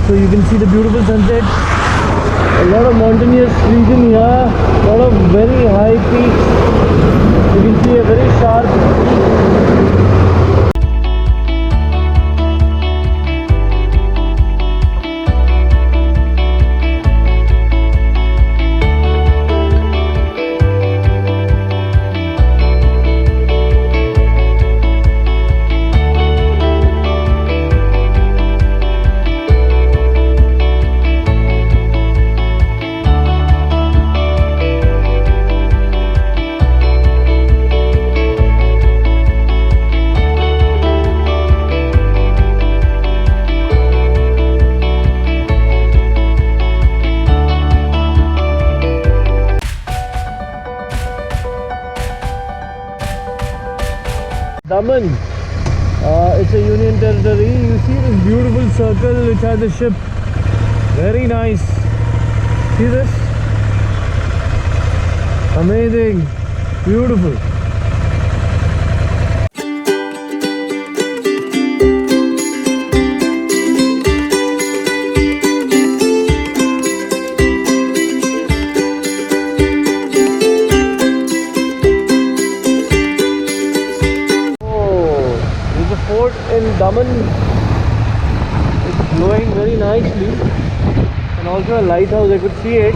So you can see the beautiful sunset. A lot of mountainous region here, a lot of very high peaks. You can see a very sharp Daman. It's a union territory. You see this beautiful circle which has a ship. Very nice. See this? Amazing. Beautiful. In Daman, it's glowing very nicely, and also a lighthouse, I could see it.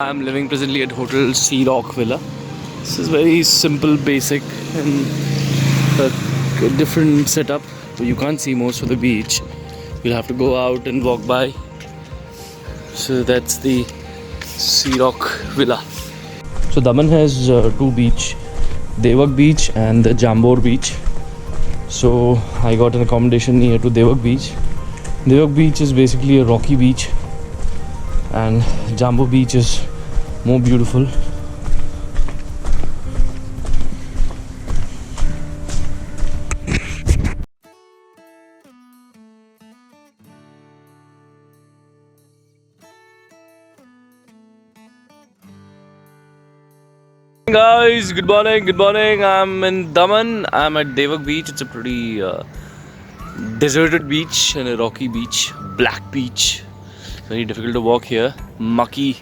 I'm living presently at Hotel Sea Rock Villa. This is very simple, basic, and a different setup. So you can't see most of the beach. You'll have to go out and walk by. So that's the Sea Rock Villa. So Daman has two beaches, Devak Beach and the Jambor Beach. So I got an accommodation near to Devak Beach. Devak Beach is basically a rocky beach, and Jambor Beach is more beautiful. Guys, good morning. I'm in Daman. I'm at Devak Beach. It's a pretty deserted beach and a rocky beach, black beach. Very difficult to walk here, mucky,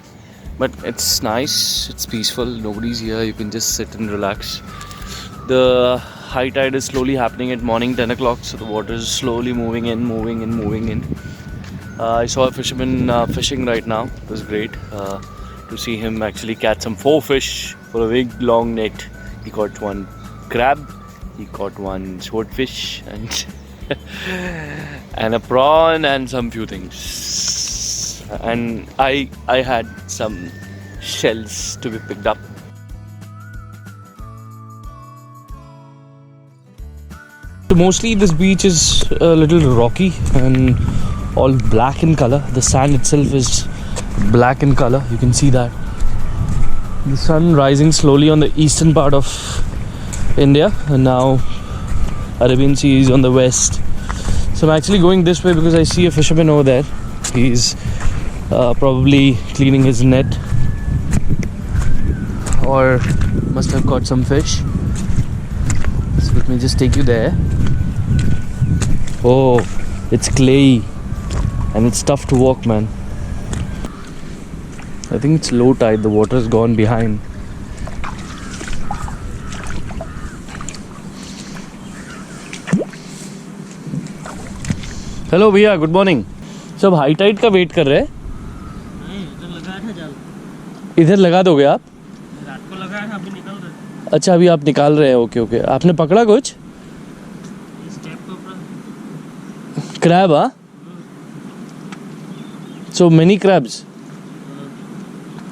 but it's nice, it's peaceful, nobody's here, you can just sit and relax. The high tide is slowly happening at morning 10 o'clock, so the water is slowly moving in. I saw a fisherman fishing right now. It was great to see him actually catch some 4 fish for a big long net. He caught one crab, he caught one swordfish, and a prawn and some few things. And I had some shells to be picked up. So mostly this beach is a little rocky and all black in color. The sand itself is black in color, you can see that. The sun rising slowly on the eastern part of India, and now Arabian Sea is on the west. So I'm actually going this way because I see a fisherman over there. He's probably cleaning his net, or must have caught some fish. So let me just take you there. Oh, it's clayey. and it's tough to walk, man. I think it's low tide, the water's gone behind. Hello भैया, good morning. सब high Tide का wait कर रहे हैं. इधर लगाया था जाल. इधर लगा दोगे आप? रात को लगाया था, अभी निकल रहे. अच्छा, अभी आप निकाल रहे हैं. Okay okay. आपने पकड़ा कुछ? इस टैप के ऊपर क्रैब? हाँ. So many crabs.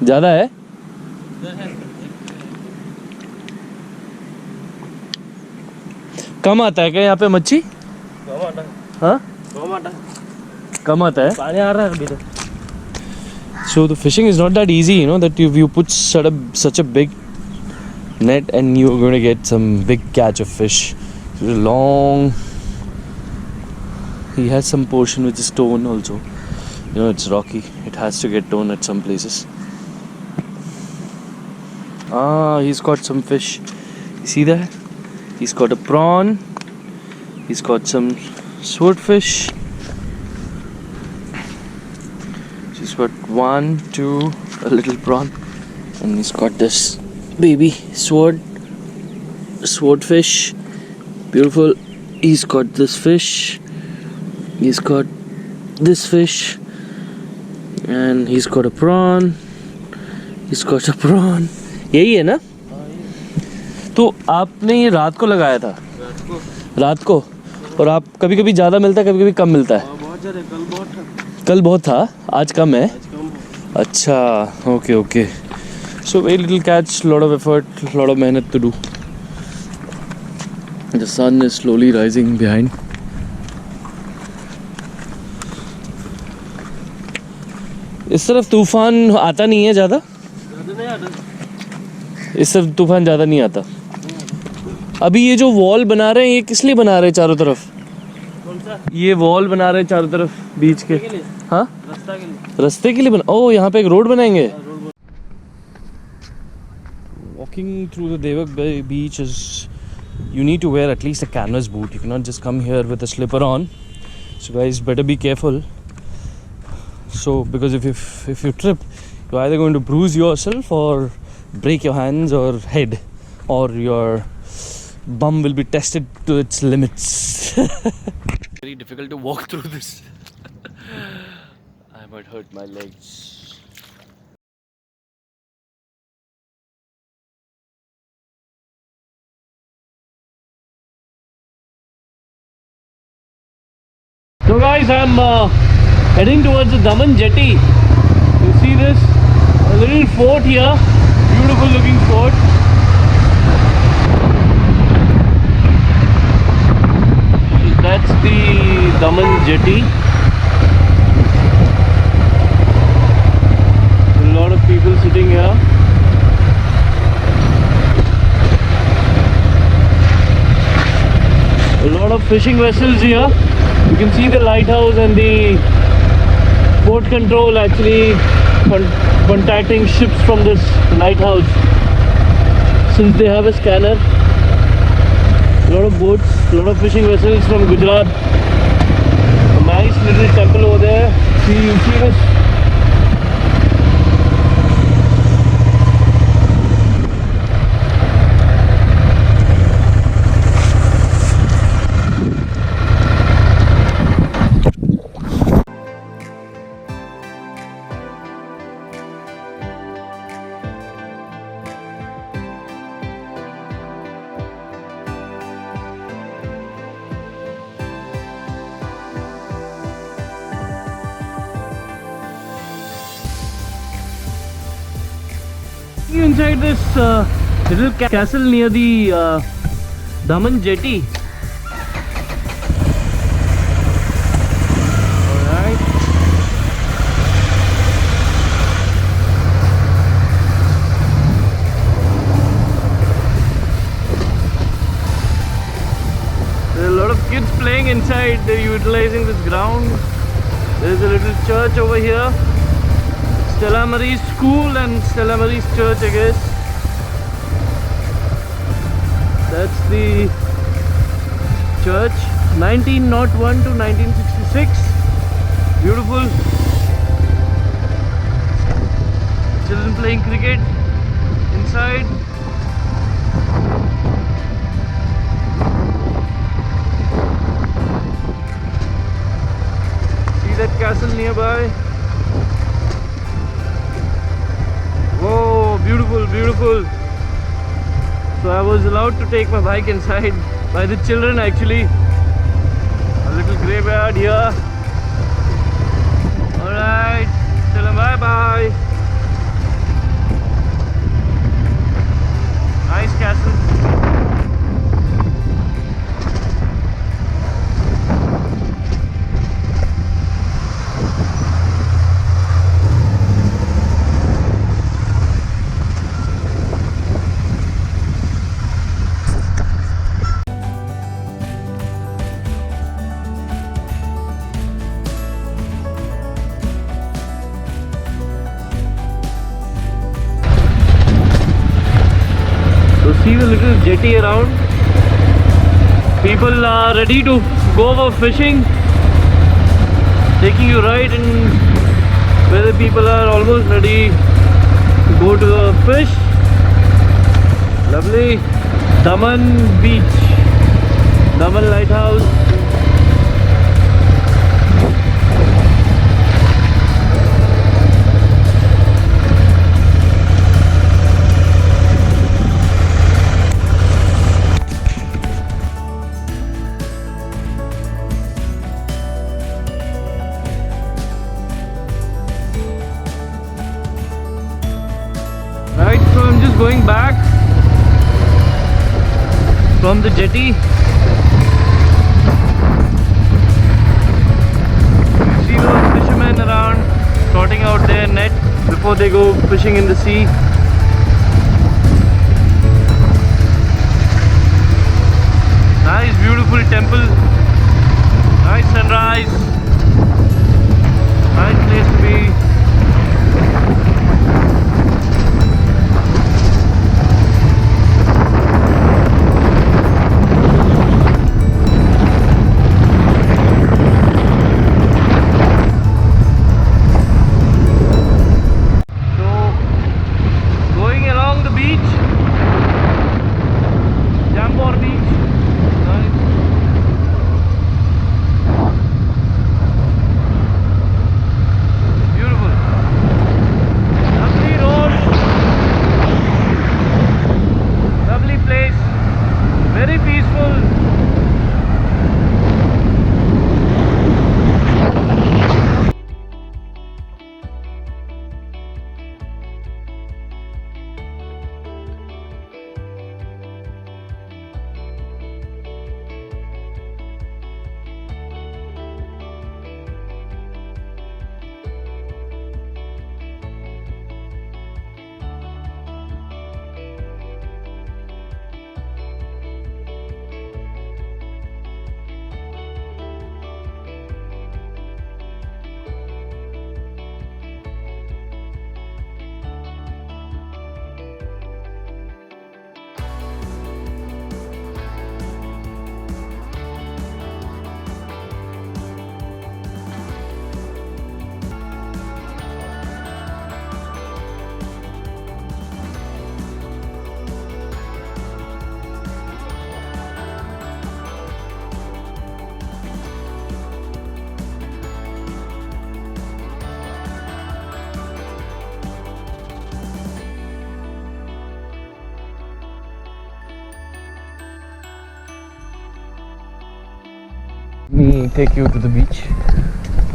ज़्यादा है? इधर है. कम आता है क्या यहाँ पे मच्छी? कम आता है. हाँ, कम आता है. कम आता है. पानी आ रहा है अभी तो. So the fishing is not that easy, you know, that you put such a big net and you're going to get some big catch of fish. It's long. He has some portion which is torn also. You know, it's rocky. It has to get torn at some places. Ah, he's got some fish. You see that? He's got a prawn. He's got some swordfish. He's got 1, 2, a little prawn, and he's got this baby swordfish. Beautiful. He's got this fish. He's got this fish, and he's got a prawn. He's got a prawn. यही है ना? तो आपने ये रात को लगाया था? रात को. और आप कभी कभी ज़्यादा मिलता है, कभी कभी कम मिलता है? बहुत ज़्यादा. कल बहुत था. कल बहुत था, आज कम है. आज कम है. अच्छा, okay okay. So very little catch, lot of effort, lot of मेहनत to do. The sun is slowly rising behind. इस तरफ तूफान आता नहीं है ज़्यादा. ज़्यादा नहीं आता. इस तरफ तूफान ज़्यादा नहीं आता. अभी ये जो वॉल बना रहे हैं, ये किस लिए बना रहे हैं चारों तरफ? कौन सा? ये वॉल बना रहे हैं चारों तरफ बीच के. के लिए. हाँ, रास्ता के लिए. रास्ते के लिए बना. ओह, यहाँ पे एक रोड बनाएंगे. Road. Walking through the Devak beach is, you need to wear at least a canvas boot. You cannot just come here with a slipper on. So guys, better be careful. So because if you trip, you're either going to bruise yourself or break your hands or head, or your bum will be tested to its limits. Very difficult to walk through this. I might hurt my legs. So guys, I'm heading towards the Daman jetty. You see this? A little fort here. Beautiful looking fort. That's the Daman jetty. A lot of people sitting here. A lot of fishing vessels here. You can see the lighthouse and the port control actually contacting ships from this lighthouse, since they have a scanner. A lot of boats, a lot of fishing vessels from Gujarat. A nice little temple over there. See, you see this? Inside this little castle near the Daman jetty. Alright. There are a lot of kids playing inside. They're utilizing this ground. There's a little church over here. Stella Marie's School and Stella Marie's Church, I guess. That's the church. 1901 to 1966. Beautiful. Children playing cricket inside. See that castle nearby? Whoa, beautiful, beautiful. So I was allowed to take my bike inside by the children actually. A little graveyard here. Alright, children, bye bye. Nice castle. So see the little jetty around. People are ready to go for fishing. Taking you right in where the people are almost ready to go to the fish. Lovely Daman beach, Daman lighthouse. Right, so I'm just going back from the jetty. See those fishermen around sorting out their net before they go fishing in the sea. Nice, beautiful temple. Nice sunrise. Nice place to be. Me take you to the beach.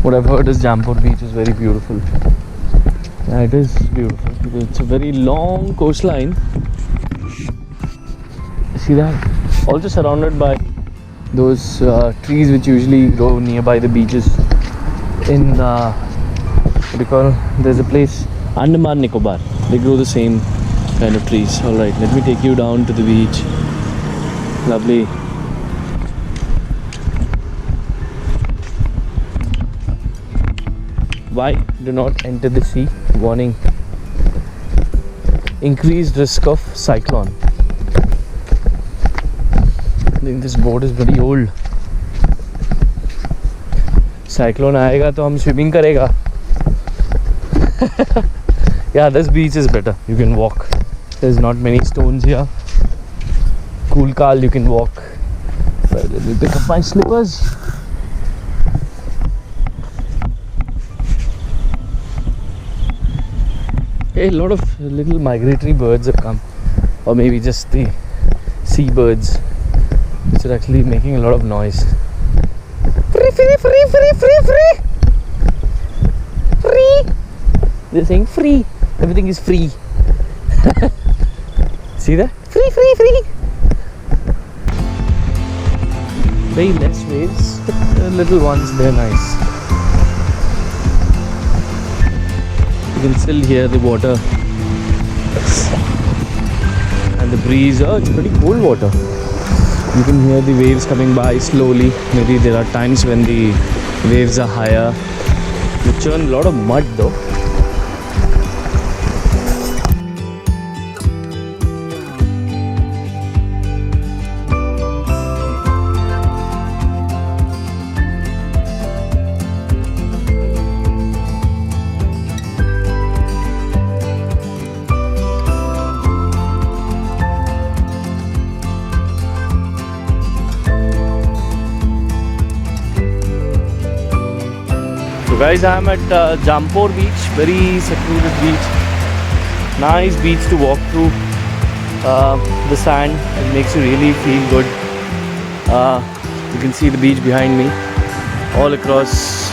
What I've heard is Jampur beach is very beautiful. Yeah, it is beautiful. It's a very long coastline. See that? Also surrounded by those trees which usually grow nearby the beaches. In what do you call? There's a place, Andaman Nicobar. They grow the same kind of trees. All right, let me take you down to the beach. Lovely. Why do not enter the sea? Warning. Increased risk of cyclone. I think this boat is very old. Cyclone आएगा तो हम swimming करेगा. Yeah, this beach is better. You can walk. There's not many stones here. Cool Kal, you can walk. But let me pick up my slippers. A lot of little migratory birds have come, or maybe just the seabirds, which are actually making a lot of noise. Free, free, free, free, free, free, free. They're saying free. Everything is free. See that? Free, free, free. Very less waves, but the little ones, they're nice. You can still hear the water and the breeze. Oh, it's pretty cold water. You can hear the waves coming by slowly. Maybe there are times when the waves are higher. They churn a lot of mud though. So guys, I am at Jampur beach, very secluded beach. Nice beach to walk through. The sand, it makes you really feel good. You can see the beach behind me, all across,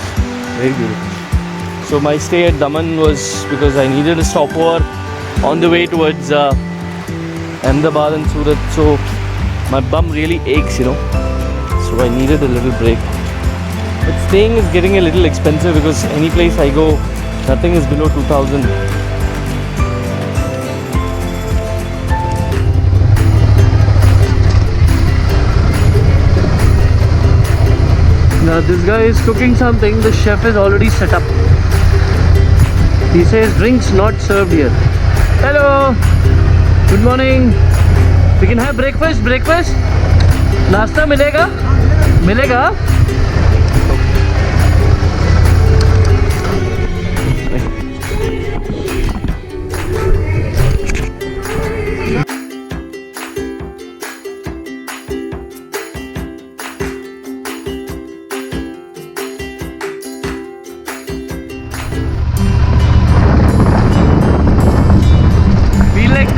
very beautiful. So my stay at Daman was because I needed a stopover on the way towards Ahmedabad and Surat. So my bum really aches, you know. So I needed a little break. But staying is getting a little expensive because any place I go, nothing is below 2,000. Now this guy is cooking something. The chef is already set up. He says drinks not served here. Hello. Good morning. We can have breakfast. Breakfast. नाश्ता मिलेगा? मिलेगा?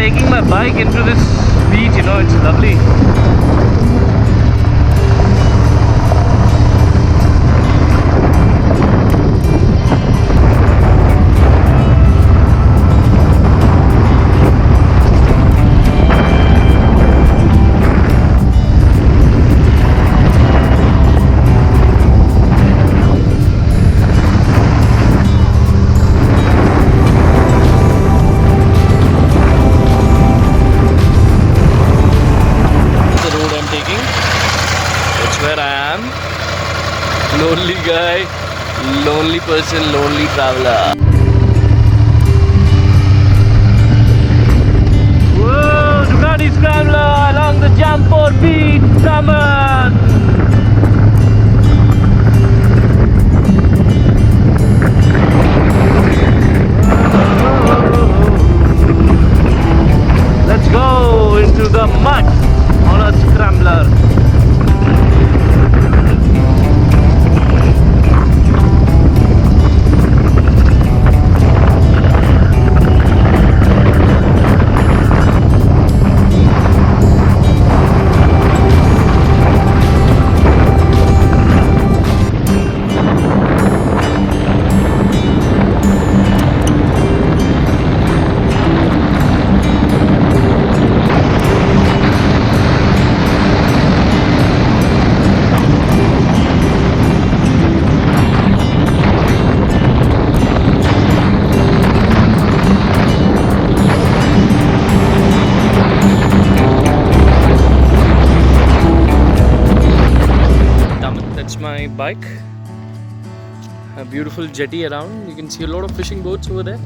Taking my bike into this beach, you know, it's lovely. Lonely guy, lonely person, lonely traveler. Whoa, Ducati Scrambler along the Jampur beach, Daman. Let's go into the mud on a scrambler. My bike, a beautiful jetty around. You can see a lot of fishing boats over there,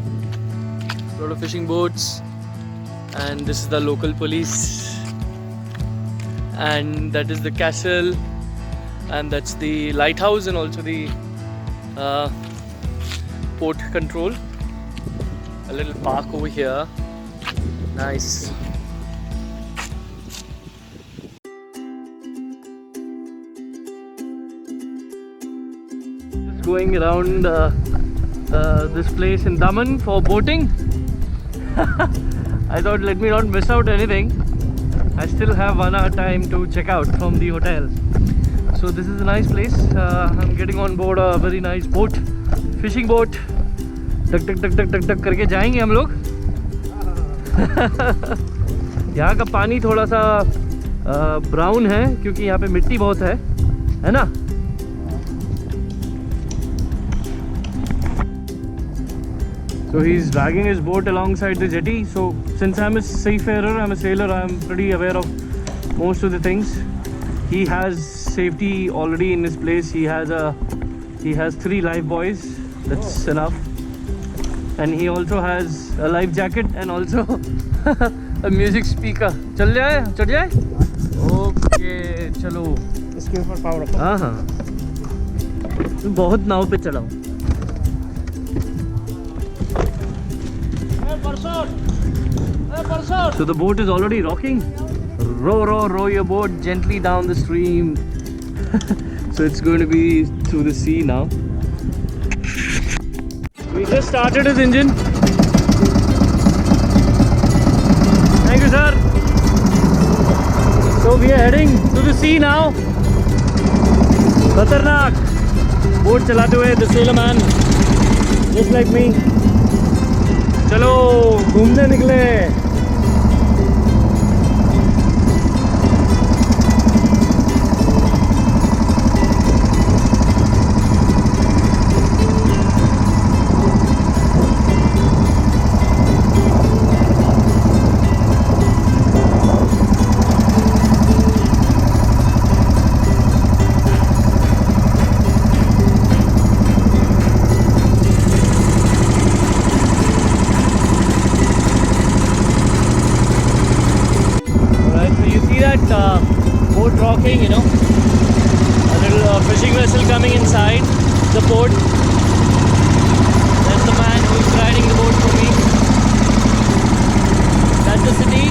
a lot of fishing boats, and this is the local police, and that is the castle, and that's the lighthouse and also the port control. A little park over here. Nice. Just going around this place in Daman for boating. I thought let me not miss out anything. I still have 1 hour time to check out from the hotel. So this is a nice place. I'm getting on board a very nice boat, fishing boat. टक टक टक टक टक टक करके जाएंगे हम लोग. यहाँ का पानी थोड़ा सा ब्राउन है क्योंकि यहाँ पे मिट्टी बहुत है ना. So he's dragging his boat alongside the jetty. So since I'm a seafarer, I'm a sailor, I'm pretty aware of most of the things. He has safety already in his place. He has 3 life buoys. That's enough. And he also has a life jacket and also a music speaker. चल जाए, चढ़ जाए. Okay, चलो. इसके ऊपर power रखो. हाँ हाँ. बहुत नाव पे चला हूँ. So the boat is already rocking. Row your boat gently down the stream. So it's going to be through the sea now. We just started his engine. Thank you, sir. So we are heading to the sea now. Khatarnak. Boat chalate hue, the sailor man, just like me. चलो घूमने निकले. Boat rocking, you know, a little fishing vessel coming inside the port. That's the man who's riding the boat for me. That's the city.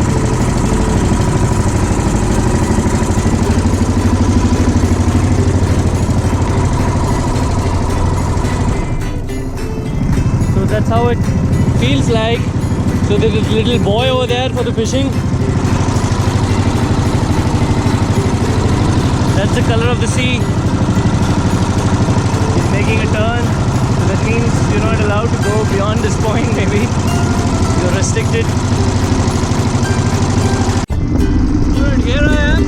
So that's how it feels like. So there's this little boy over there for the fishing. That's the color of the sea. He's making a turn. So that means you're not allowed to go beyond this point, maybe. You're restricted. Good, here I am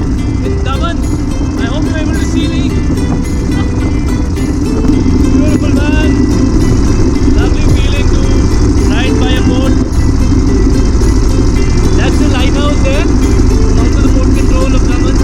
in Daman. I hope you're able to see me. Beautiful man. Lovely feeling to ride by a boat. That's the lighthouse there. Also the boat control of Daman.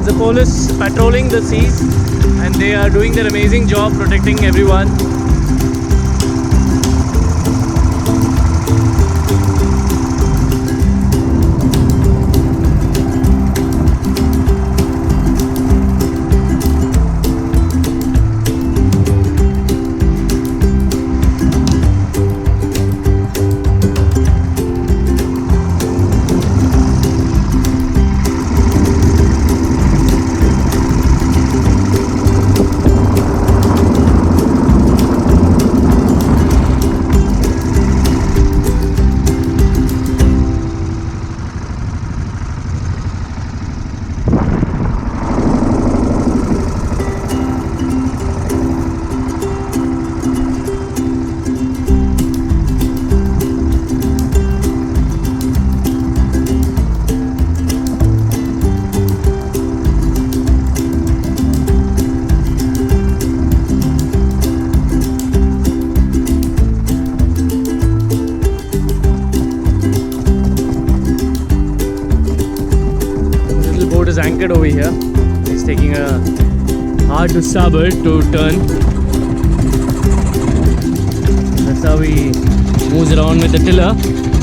It's the police patrolling the seas, and they are doing their amazing job protecting everyone. Is anchored over here. He's taking a hard to starboard to turn. That's how he moves around with the tiller.